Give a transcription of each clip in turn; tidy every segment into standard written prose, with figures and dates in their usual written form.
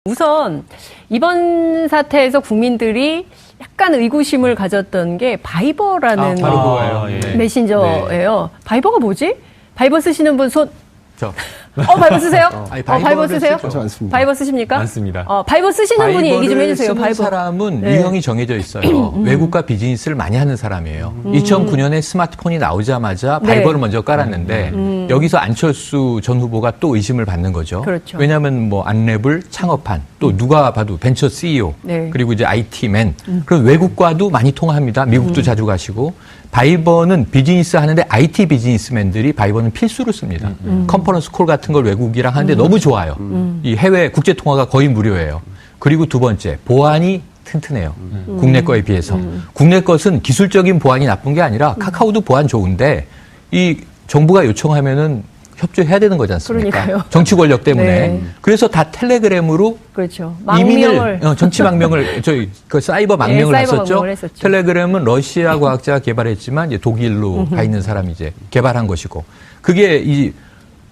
우선 이번 사태에서 국민들이 약간 의구심을 가졌던 게 바이버라는 바로 그거예요. 예. 메신저예요. 네. 바이버가 뭐지? 바이버 쓰시는 분 손? 저. 바이버 쓰세요? 바이버 쓰세요? 많습니다. 바이버 쓰십니까? 많습니다. 바이버 쓰시는 분이 얘기 좀 해주세요. 바이버 사람은 유형이 정해져 있어요. 외국과 비즈니스를 많이 하는 사람이에요. 2009년에 스마트폰이 나오자마자 바이버를 먼저 깔았는데 여기서 안철수 전 후보가 또 의심을 받는 거죠. 그렇죠. 왜냐하면 뭐 안랩을 창업한 또 누가 봐도 벤처 CEO 그리고 이제 IT맨 그리고 외국과도 많이 통화합니다. 미국도 자주 가시고 바이버는 비즈니스 하는데 IT 비즈니스맨들이 바이버는 필수로 씁니다. 컨퍼런스 콜 같은 걸 외국이랑 하는데 너무 좋아요. 이 해외 국제 통화가 거의 무료예요. 그리고 두 번째, 보안이 튼튼해요. 국내 거에 비해서. 국내 것은 기술적인 보안이 나쁜 게 아니라 카카오도 보안 좋은데 이 정부가 요청하면은 협조해야 되는 거지 않습니까? 그러니까요. 정치 권력 때문에. 네. 그래서 다 텔레그램으로 그렇죠. 이민을 정치 망명을 그 사이버 망명을 했었죠. 텔레그램은 러시아 과학자가 개발했지만 이제 독일로 가 있는 사람이 이제 개발한 것이고 그게 이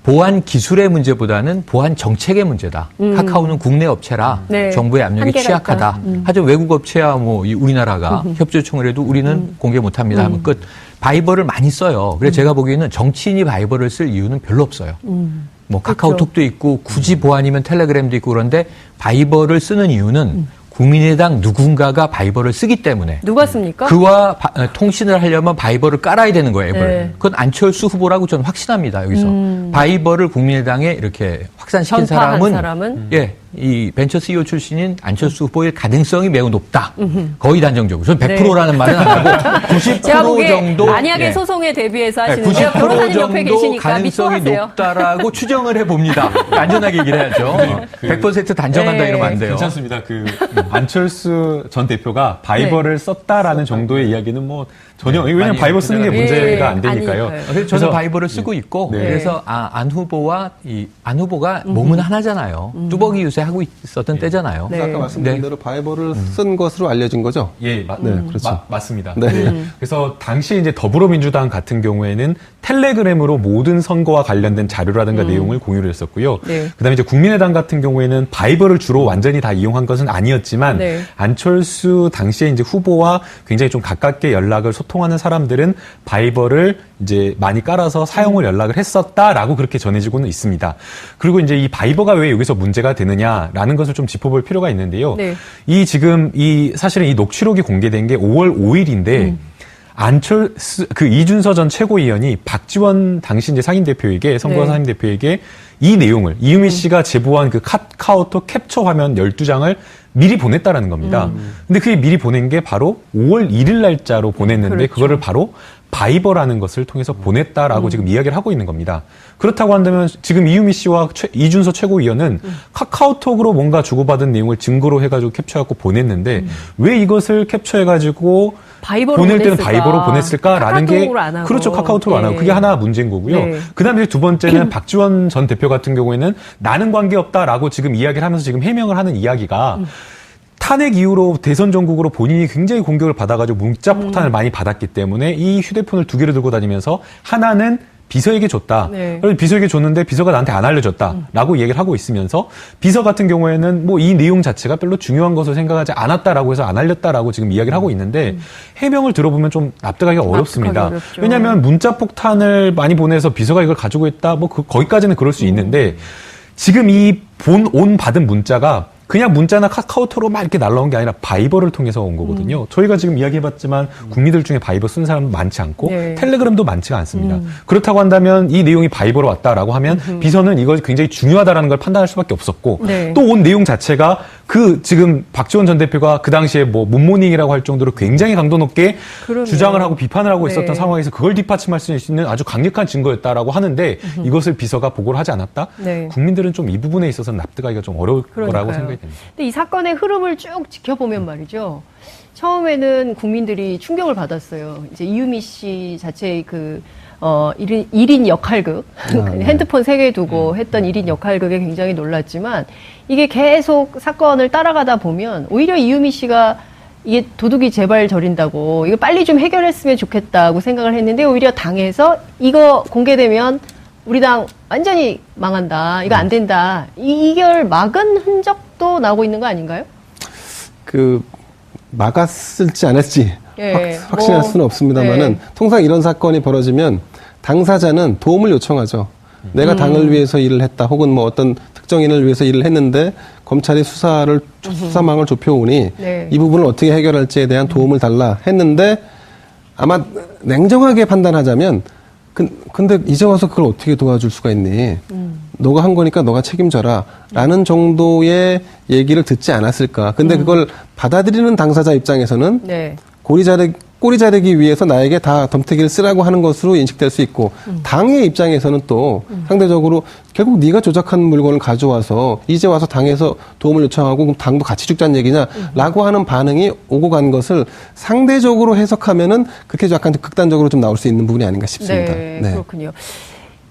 보안 기술의 문제보다는 보안 정책의 문제다. 카카오는 국내 업체라 정부의 압력이 취약하다. 하지만 외국 업체야 뭐 우리나라가 협조 요청을 해도 우리는 공개 못합니다 하면 끝. 바이버를 많이 써요. 그래서 제가 보기에는 정치인이 바이버를 쓸 이유는 별로 없어요. 뭐 카카오톡도 있고 굳이 보안이면 텔레그램도 있고 그런데 바이버를 쓰는 이유는 국민의당 누군가가 바이버를 쓰기 때문에. 누가 씁니까? 그와 통신을 하려면 바이버를 깔아야 되는 거예요, 앱을. 네. 그건 안철수 후보라고 저는 확신합니다, 여기서. 바이버를 국민의당에 이렇게 확산시킨 사람은 예, 이 벤처 CEO 출신인 안철수 후보의 가능성이 매우 높다. 거의 단정적으로. 저는 100%라는 말은 안 하고 90% 정도. 만약에 소송에 대비해서 하시는데요. 변호사님 옆에 계시니까 가능성이 믿고 높다라고 추정을 해봅니다. 안전하게 얘기를 해야죠. 100% 단정한다 이러면 안 돼요. 괜찮습니다. 안철수 전 대표가 바이버를 썼다라는 정도의 이야기는 뭐 전혀 왜냐면 바이버 쓰는 게 문제가 안 되니까요. 그래서 저는 바이버를 쓰고 있고 그래서 안 후보와 안 후보가 몸은 하나잖아요. 뚜벅이 유세 하고 있었던 때잖아요. 아까 말씀드린 대로 바이버를 쓴 것으로 알려진 거죠? 예, 그렇죠. 맞습니다. 그래서 당시 이제 더불어민주당 같은 경우에는 텔레그램으로 모든 선거와 관련된 자료라든가 내용을 공유를 했었고요. 그다음에 이제 국민의당 같은 경우에는 바이버를 주로 완전히 다 이용한 것은 아니었지만 안철수 당시에 이제 후보와 굉장히 좀 가깝게 연락을 소통하는 사람들은 바이버를 이제 많이 깔아서 사용을 연락을 했었다라고 그렇게 전해지고는 있습니다. 그리고 이제 이 바이버가 왜 여기서 문제가 되느냐라는 것을 좀 짚어볼 필요가 있는데요. 사실은 이 녹취록이 공개된 게 5월 5일인데 이준서 전 최고위원이 박지원 당시 이제 상임대표에게, 선거 상임대표에게 이 내용을, 이유미 씨가 제보한 그 카카오톡 캡처 화면 12장을 미리 보냈다라는 겁니다. 근데 그게 미리 보낸 게 바로 5월 1일 날짜로 보냈는데 그거를 바로 바이버라는 것을 통해서 보냈다라고 지금 이야기를 하고 있는 겁니다. 그렇다고 한다면 지금 이유미 씨와 이준서 최고위원은 카카오톡으로 뭔가 주고받은 내용을 증거로 해가지고 캡처해갖고 보냈는데 왜 이것을 캡처해가지고 보낼 때는 바이버로 보냈을까라는 게 그렇죠. 카카오톡으로 안 하고 그게 하나 문제인 거고요. 그다음에 두 번째는 박지원 전 대표 같은 경우에는 나는 관계없다라고 지금 이야기를 하면서 지금 해명을 하는 이야기가 탄핵 이후로 대선 전국으로 본인이 굉장히 공격을 받아가지고 문자 폭탄을 많이 받았기 때문에 이 휴대폰을 두 개를 들고 다니면서 하나는 비서에게 줬다. 그래서 비서에게 줬는데 비서가 나한테 안 알려줬다라고 얘기를 하고 있으면서 비서 같은 경우에는 뭐 이 내용 자체가 별로 중요한 것을 생각하지 않았다라고 해서 안 알렸다라고 지금 이야기를 하고 있는데 해명을 들어보면 좀 납득하기가 어렵습니다. 왜냐하면 문자 폭탄을 많이 보내서 비서가 이걸 가지고 있다. 뭐 거기까지는 그럴 수 있는데 지금 이 받은 문자가 그냥 문자나 카카오톡으로 막 이렇게 날라온 게 아니라 바이버를 통해서 온 거거든요. 저희가 지금 이야기해봤지만 국민들 중에 바이버 쓰는 사람도 많지 않고 텔레그램도 많지가 않습니다. 그렇다고 한다면 이 내용이 바이버로 왔다라고 하면 비서는 이걸 굉장히 중요하다라는 걸 판단할 수밖에 없었고 또 온 내용 자체가 지금 박지원 전 대표가 그 당시에 뭐 문모닝이라고 할 정도로 굉장히 강도 높게 주장을 하고 비판을 하고 있었던 상황에서 그걸 뒷받침할 수 있는 아주 강력한 증거였다라고 하는데 이것을 비서가 보고를 하지 않았다? 국민들은 좀 이 부분에 있어서 납득하기가 좀 어려울 거라고 생각이 됩니다. 근데 이 사건의 흐름을 쭉 지켜보면 말이죠. 처음에는 국민들이 충격을 받았어요. 이제 이유미 씨 자체의 1인 역할극, 핸드폰 3개 두고 했던 1인 역할극에 굉장히 놀랐지만 이게 계속 사건을 따라가다 보면 오히려 이유미 씨가 이게 도둑이 제발 저린다고 이거 빨리 좀 해결했으면 좋겠다고 생각을 했는데 오히려 당에서 이거 공개되면 우리 당 완전히 망한다. 이거 안 된다. 이걸 막은 흔적 또 나오고 있는 거 아닌가요? 막았을지 안 했을지 예, 확신할 수는 없습니다만은 네. 통상 이런 사건이 벌어지면 당사자는 도움을 요청하죠. 내가 당을 위해서 일을 했다, 혹은 뭐 어떤 특정인을 위해서 일을 했는데 검찰이 수사망을 좁혀오니 네. 이 부분을 어떻게 해결할지에 대한 도움을 달라 했는데 아마 냉정하게 판단하자면 근데 이제 와서 그걸 어떻게 도와줄 수가 있니? 너가 한 거니까 너가 책임져라. 라는 정도의 얘기를 듣지 않았을까. 근데 그걸 받아들이는 당사자 입장에서는 네. 꼬리 자르기 위해서 나에게 다 덤태기를 쓰라고 하는 것으로 인식될 수 있고 당의 입장에서는 또 상대적으로 결국 네가 조작한 물건을 가져와서 이제 와서 당에서 도움을 요청하고 그럼 당도 같이 죽자는 얘기냐 라고 하는 반응이 오고 간 것을 상대적으로 해석하면은 그렇게 약간 극단적으로 좀 나올 수 있는 부분이 아닌가 싶습니다. 네, 그렇군요.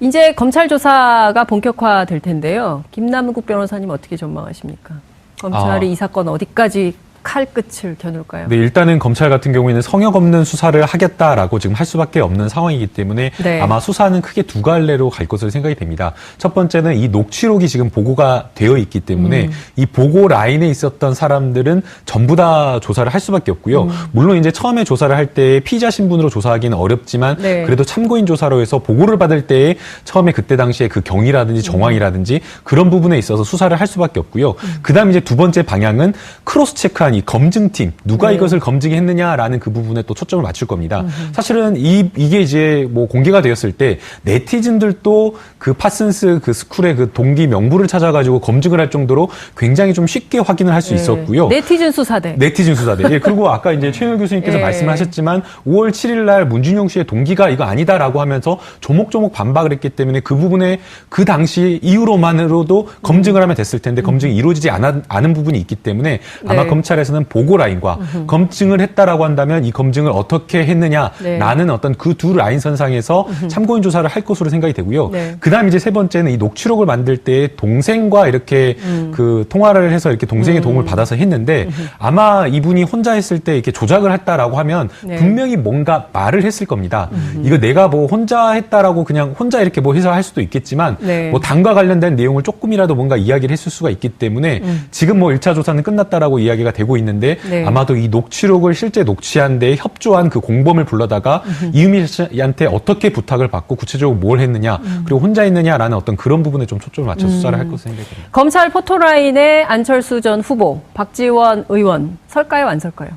이제 검찰 조사가 본격화될 텐데요. 김남국 변호사님 어떻게 전망하십니까? 검찰이 이 사건 어디까지 칼끝을 겨눌까요? 네, 일단은 검찰 같은 경우에는 성역 없는 수사를 하겠다라고 지금 할 수밖에 없는 상황이기 때문에 네. 아마 수사는 크게 두 갈래로 갈 것으로 생각이 됩니다. 첫 번째는 이 녹취록이 지금 보고가 되어 있기 때문에 이 보고 라인에 있었던 사람들은 전부 다 조사를 할 수밖에 없고요. 물론 이제 처음에 조사를 할 때 피의자 신분으로 조사하기는 어렵지만 네. 그래도 참고인 조사로 해서 보고를 받을 때에 처음에 그때 당시에 그 경위라든지 정황이라든지 그런 부분에 있어서 수사를 할 수밖에 없고요. 그다음 이제 두 번째 방향은 크로스 체크한 이 검증팀 누가 네. 이것을 검증했느냐라는 그 부분에 또 초점을 맞출 겁니다. 사실은 이게 이제 뭐 공개가 되었을 때 네티즌들도 그 파슨스 그 스쿨의 그 동기 명부를 찾아가지고 검증을 할 정도로 굉장히 좀 쉽게 확인을 할 수 있었고요. 네티즌 수사대. 네티즌 수사대. 예, 그리고 아까 이제 최영일 교수님께서 예. 말씀을 하셨지만 5월 7일 날 문준용 씨의 동기가 이거 아니다라고 하면서 조목조목 반박을 했기 때문에 그 부분에 그 당시 이유로만으로도 검증을 하면 됐을 텐데 검증이 이루어지지 않은 부분이 있기 때문에 아마 네. 검찰에서는 보고 라인과 검증을 했다라고 한다면 이 검증을 어떻게 했느냐라는 네. 어떤 그 두 라인 선상에서 참고인 조사를 할 것으로 생각이 되고요. 네. 그다음 이제 세 번째는 이 녹취록을 만들 때 동생과 이렇게 그 통화를 해서 이렇게 동생의 도움을 받아서 했는데 아마 이분이 혼자 했을 때 이렇게 조작을 했다라고 하면 네. 분명히 뭔가 말을 했을 겁니다. 이거 내가 뭐 혼자 했다라고 그냥 혼자 이렇게 뭐 해서 할 수도 있겠지만 네. 뭐 당과 관련된 내용을 조금이라도 뭔가 이야기를 했을 수가 있기 때문에 지금 뭐 1차 조사는 끝났다라고 이야기가 되고 있는데 네. 아마도 이 녹취록을 실제 녹취한 데 협조한 그 공범을 불러다가 이유미 씨한테 어떻게 부탁을 받고 구체적으로 뭘 했느냐 그리고 혼자 했느냐라는 어떤 그런 부분에 좀 초점을 맞춰 수사를 할 것으로 생각이 됩니다. 검찰 포토라인에 안철수 전 후보, 박지원 의원 설까요, 안 설까요?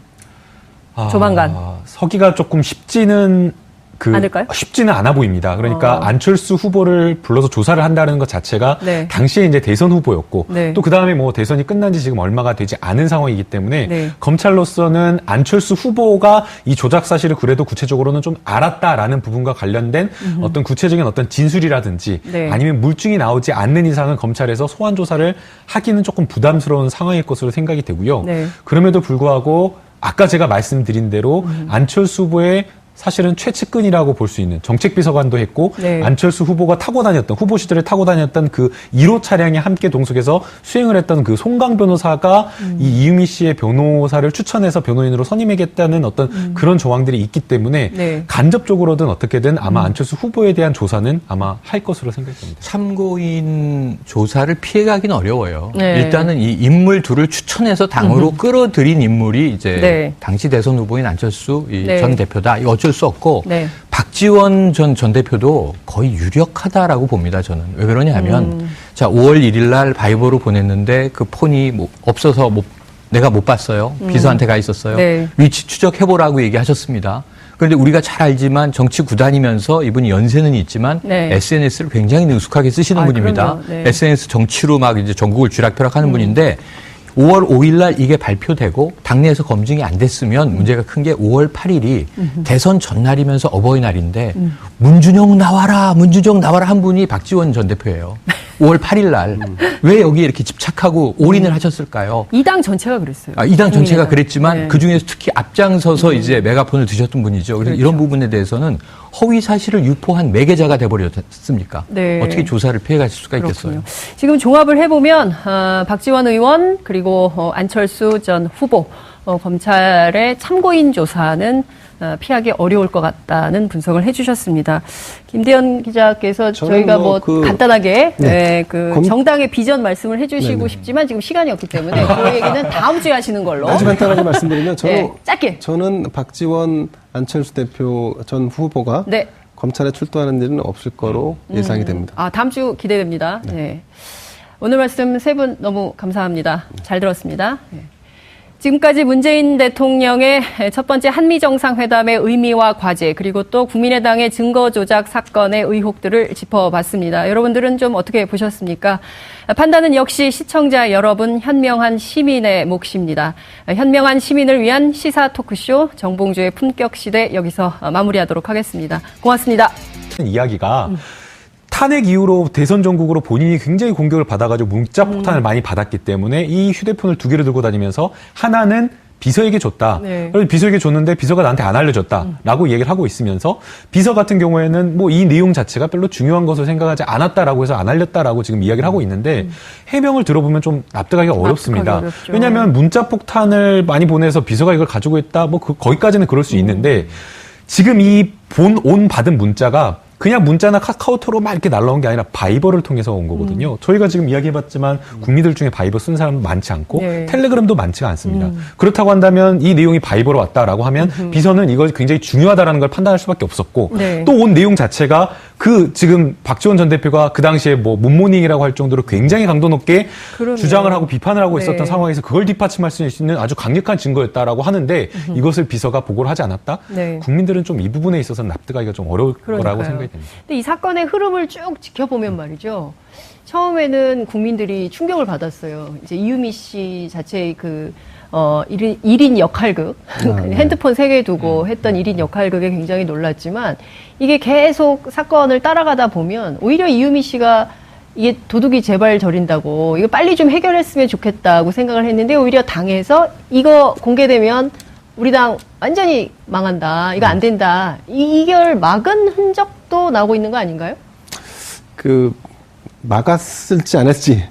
조만간. 서기가 조금 쉽지는 않을까요? 쉽지는 않아 보입니다. 그러니까 안철수 후보를 불러서 조사를 한다는 것 자체가 네. 당시에 이제 대선 후보였고 네. 또 그 다음에 뭐 대선이 끝난 지 지금 얼마가 되지 않은 상황이기 때문에 네. 검찰로서는 안철수 후보가 이 조작 사실을 그래도 구체적으로는 좀 알았다라는 부분과 관련된 어떤 구체적인 어떤 진술이라든지 네. 아니면 물증이 나오지 않는 이상은 검찰에서 소환 조사를 하기는 조금 부담스러운 상황일 것으로 생각이 되고요. 네. 그럼에도 불구하고 아까 제가 말씀드린 대로 안철수 후보의 사실은 최측근이라고 볼 수 있는 정책비서관도 했고 네. 안철수 후보가 타고 다녔던 후보 시절에 타고 다녔던 그 1호 차량에 함께 동석해서 수행을 했던 그 송강 변호사가 이 이유미 씨의 변호사를 추천해서 변호인으로 선임하겠다는 어떤 그런 조항들이 있기 때문에 네. 간접적으로든 어떻게든 아마 안철수 후보에 대한 조사는 아마 할 것으로 생각이 됩니다. 참고인 조사를 피해가기는 어려워요. 네. 일단은 이 인물 둘을 추천해서 당으로 끌어들인 인물이 이제 네. 당시 대선 후보인 안철수 네. 전 대표다. 이거 어쩔 수 없고 네. 박지원 전 대표도 거의 유력하다라고 봅니다. 저는 왜 그러냐 하면 자 5월 1일 날 바이버로 보냈는데 그 폰이 뭐 없어서 내가 못 봤어요. 비서한테 가 있었어요. 네. 위치 추적해보라고 얘기하셨습니다. 그런데 우리가 잘 알지만 정치 구단이면서 이분이 연세는 있지만 네. SNS를 굉장히 능숙하게 쓰시는 분입니다. 그럼요. 네. SNS 정치로 막 이제 전국을 쥐락펴락하는 분인데 5월 5일 날 이게 발표되고 당내에서 검증이 안 됐으면 문제가 큰 게 5월 8일이 대선 전날이면서 어버이날인데 문준용 나와라 한 분이 박지원 전 대표예요. 5월 8일 날 왜 여기에 이렇게 집착하고 올인을 하셨을까요? 이 당 전체가 그랬어요. 이 당 전체가 국민의당. 그랬지만 네. 그중에서 특히 앞장서서 이제 메가폰을 드셨던 분이죠. 그래서 그렇죠. 이런 부분에 대해서는 허위 사실을 유포한 매개자가 돼버렸습니까? 네. 어떻게 조사를 피해가실 수가 있겠어요? 그렇군요. 지금 종합을 해보면 박지원 의원 그리고 안철수 전 후보 검찰의 참고인 조사는 피하기 어려울 것 같다는 분석을 해주셨습니다. 김대현 기자께서 저희가 간단하게 정당의 비전 말씀을 해주시고 싶지만 지금 시간이 없기 때문에 그 얘기는 다음 주에 하시는 걸로. 아주 간단하게 말씀드리면 짧게. 저는 박지원, 안철수 대표 전 후보가 검찰에 출두하는 일은 없을 거로 예상이 됩니다. 다음 주 기대됩니다. 네. 오늘 말씀 세 분 너무 감사합니다. 잘 들었습니다. 지금까지 문재인 대통령의 첫 번째 한미 정상회담의 의미와 과제 그리고 또 국민의당의 증거 조작 사건의 의혹들을 짚어봤습니다. 여러분들은 좀 어떻게 보셨습니까? 판단은 역시 시청자 여러분 현명한 시민의 몫입니다. 현명한 시민을 위한 시사 토크쇼 정봉주의 품격시대 여기서 마무리하도록 하겠습니다. 고맙습니다. 이야기가 탄핵 이후로 대선 전국으로 본인이 굉장히 공격을 받아가지고 문자 폭탄을 많이 받았기 때문에 이 휴대폰을 두 개를 들고 다니면서 하나는 비서에게 줬다. 그래서 비서에게 줬는데 비서가 나한테 안 알려줬다라고 얘기를 하고 있으면서 비서 같은 경우에는 뭐 이 내용 자체가 별로 중요한 것을 생각하지 않았다라고 해서 안 알렸다라고 지금 이야기를 하고 있는데 해명을 들어보면 좀 납득하기가 어렵습니다. 왜냐하면 문자 폭탄을 많이 보내서 비서가 이걸 가지고 있다. 거기까지는 그럴 수 있는데 지금 이 온 받은 문자가 그냥 문자나 카카오톡으로 막 이렇게 날라온 게 아니라 바이버를 통해서 온 거거든요. 저희가 지금 이야기해봤지만 국민들 중에 바이버 쓰는 사람도 많지 않고 텔레그램도 많지가 않습니다. 그렇다고 한다면 이 내용이 바이버로 왔다라고 하면 비서는 이걸 굉장히 중요하다라는 걸 판단할 수밖에 없었고 또 온 내용 자체가 지금 박지원 전 대표가 그 당시에 문모닝이라고 할 정도로 굉장히 강도 높게 주장을 하고 비판을 하고 있었던 상황에서 그걸 뒷받침할 수 있는 아주 강력한 증거였다라고 하는데 이것을 비서가 보고를 하지 않았다? 국민들은 좀 이 부분에 있어서 납득하기가 좀 어려울 거라고 생각이 됩니다. 근데 이 사건의 흐름을 쭉 지켜보면 말이죠. 처음에는 국민들이 충격을 받았어요. 이제 이유미 씨 자체의 1인 역할극, 핸드폰 3개 두고 했던 1인 역할극에 굉장히 놀랐지만 이게 계속 사건을 따라가다 보면 오히려 이유미 씨가 이게 도둑이 제발 저린다고 이거 빨리 좀 해결했으면 좋겠다고 생각을 했는데 오히려 당에서 이거 공개되면 우리 당 완전히 망한다. 이거 안 된다. 이걸 막은 흔적도 나오고 있는 거 아닌가요? 막았을지 안 했지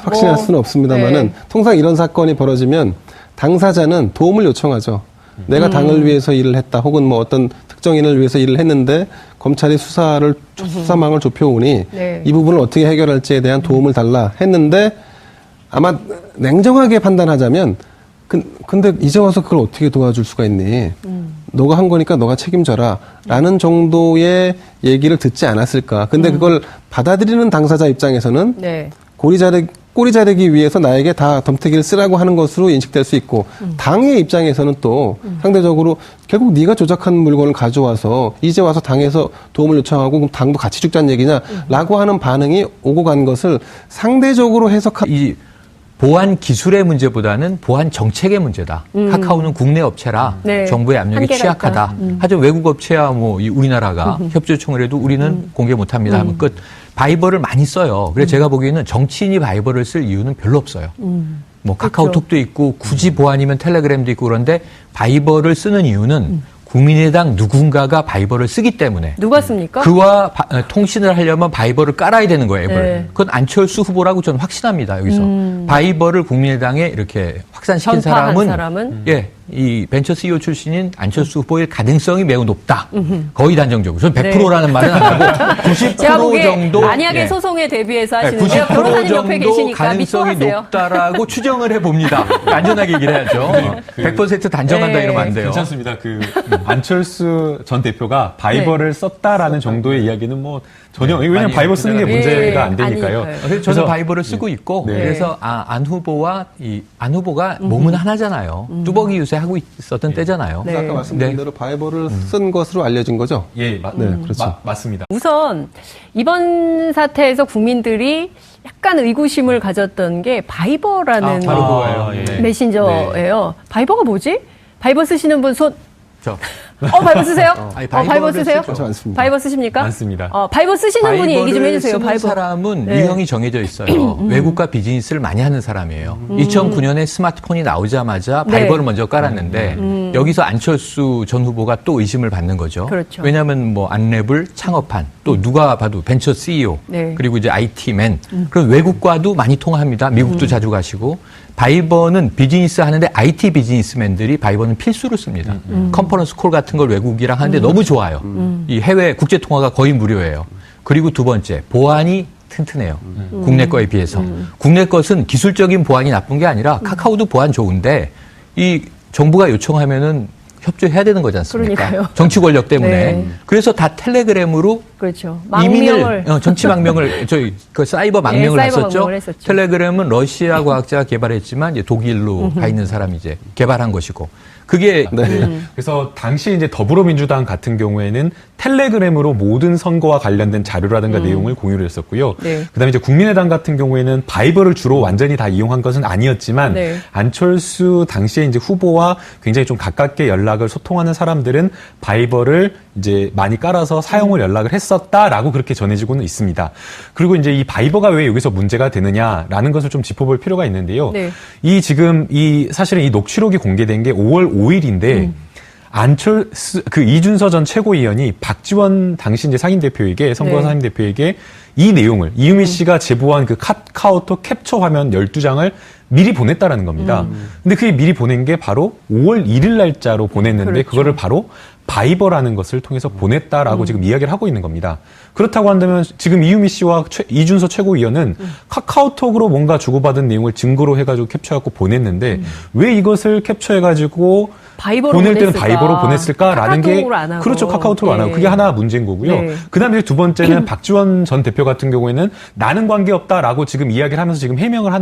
확신할 수는 없습니다만은 통상 이런 사건이 벌어지면 당사자는 도움을 요청하죠. 내가 당을 위해서 일을 했다. 혹은 어떤 특정인을 위해서 일을 했는데 검찰이 수사망을 좁혀오니 이 부분을 어떻게 해결할지에 대한 도움을 달라 했는데 아마 냉정하게 판단하자면 근데 이제 와서 그걸 어떻게 도와줄 수가 있니? 너가 한 거니까 너가 책임져라. 라는 정도의 얘기를 듣지 않았을까. 근데 그걸 받아들이는 당사자 입장에서는 꼬리 자르기 위해서 나에게 다 덤태기를 쓰라고 하는 것으로 인식될 수 있고 당의 입장에서는 또 상대적으로 결국 네가 조작한 물건을 가져와서 이제 와서 당에서 도움을 요청하고 그럼 당도 같이 죽자는 얘기냐? 라고 하는 반응이 오고 간 것을 상대적으로 해석하고 보안 기술의 문제보다는 보안 정책의 문제다. 카카오는 국내 업체라 정부의 압력이 취약하다. 하지만 외국 업체야 우리나라가 협조 요청을 해도 우리는 공개 못합니다 하면 끝. 바이버를 많이 써요. 그래서 제가 보기에는 정치인이 바이버를 쓸 이유는 별로 없어요. 카카오톡도 있고 굳이 보안이면 텔레그램도 있고 그런데 바이버를 쓰는 이유는 국민의당 누군가가 바이버를 쓰기 때문에. 누가 씁니까? 그와 통신을 하려면 바이버를 깔아야 되는 거예요, 앱을. 그건 안철수 후보라고 저는 확신합니다, 여기서. 바이버를 국민의당에 이렇게 확산시킨 사람은 이 벤처 CEO 출신인 안철수 후보의 가능성이 매우 높다. 거의 단정적으로. 저는 100%라는 말은 안 하고 90% 정도. 만약에 소송에 대비해서 하시는데요. 변호사님 옆에 계시니까 가능성이 높다라고 추정을 해봅니다. 안전하게 얘기를 해야죠. 100% 단정한다 이러면 안 돼요. 괜찮습니다. 안철수 전 대표가 바이버를 썼다라는 정도의 이야기는 전혀 왜냐면 바이버 쓰는 게 문제가 안 되니까요. 그래서 저는 바이버를 쓰고 있고 그래서 안 후보가 몸은 하나잖아요. 뚜벅이 유세 하고 있었던 때잖아요. 아까 말씀드린 대로 바이버를 쓴 것으로 알려진 거죠? 그렇죠. 맞습니다. 우선 이번 사태에서 국민들이 약간 의구심을 가졌던 게 바이버라는 메신저예요. 바이버가 뭐지? 바이버 쓰시는 분 손. 바이버 쓰세요? 바이버 쓰세요? 바이버 쓰십니까? 많습니다. 바이버 쓰시는 분이 얘기 좀 해주세요. 바이버 사람은 유형이 정해져 있어요. 외국과 비즈니스를 많이 하는 사람이에요. 2009년에 스마트폰이 나오자마자 바이버를 먼저 깔았는데 여기서 안철수 전 후보가 또 의심을 받는 거죠. 그렇죠. 왜냐하면 안랩을 창업한 또 누가 봐도 벤처 CEO 그리고 이제 IT맨 그런 외국과도 많이 통화합니다. 미국도 자주 가시고 바이버는 비즈니스 하는데 IT 비즈니스맨들이 바이버는 필수로 씁니다. 컨퍼런스 콜 같은 걸 외국이랑 하는데 너무 좋아요. 이 해외 국제 통화가 거의 무료예요. 그리고 두 번째, 보안이 튼튼해요. 국내 거에 비해서. 국내 것은 기술적인 보안이 나쁜 게 아니라 카카오도 보안 좋은데 이 정부가 요청하면은 협조해야 되는 거지 않습니까? 그러니까요. 정치 권력 때문에. 네. 그래서 다 텔레그램으로 그렇죠. 이민을 정치 망명을 그 사이버 망명을 네, 사이버 했었죠. 망명을 했었죠. 텔레그램은 러시아 과학자가 개발했지만 이제 독일로 가 있는 사람이 이제 개발한 것이고 그게 그래서 당시 이제 더불어민주당 같은 경우에는 텔레그램으로 모든 선거와 관련된 자료라든가 내용을 공유를 했었고요. 네. 그다음에 이제 국민의당 같은 경우에는 바이버를 주로 완전히 다 이용한 것은 아니었지만 네. 안철수 당시에 이제 후보와 굉장히 좀 가깝게 연락을 소통하는 사람들은 바이버를 이제 많이 깔아서 사용을 연락을 했었다라고 그렇게 전해지고는 있습니다. 그리고 이제 이 바이버가 왜 여기서 문제가 되느냐라는 것을 좀 짚어볼 필요가 있는데요. 네. 이 지금 사실은 이 녹취록이 공개된 게 5월 5일인데 안철수 이준서 전 최고위원이 박지원 당시 이제 상임대표에게 선거 네. 상임대표에게 이 내용을 이유미 씨가 제보한 그 카카오톡 캡처 화면 12장을 미리 보냈다라는 겁니다. 근데 그게 미리 보낸 게 바로 5월 1일 날짜로 보냈는데 그렇죠. 그거를 바로 바이버라는 것을 통해서 보냈다라고 지금 이야기를 하고 있는 겁니다. 그렇다고 한다면 지금 이유미 씨와 이준서 최고위원은 카카오톡으로 뭔가 주고받은 내용을 증거로 해가지고 캡처해갖고 보냈는데 왜 이것을 캡처해가지고 바이버로 보낼 때는 보냈을까? 바이버로 보냈을까라는 게 카카오톡으로 안 하고. 그렇죠. 카카오톡으로 안 하고 네. 그게 하나 문제인 거고요. 네. 그다음에 두 번째는 박지원 전 대표 같은 경우에는 나는 관계없다라고 지금 이야기를 하면서 지금 해명을 하는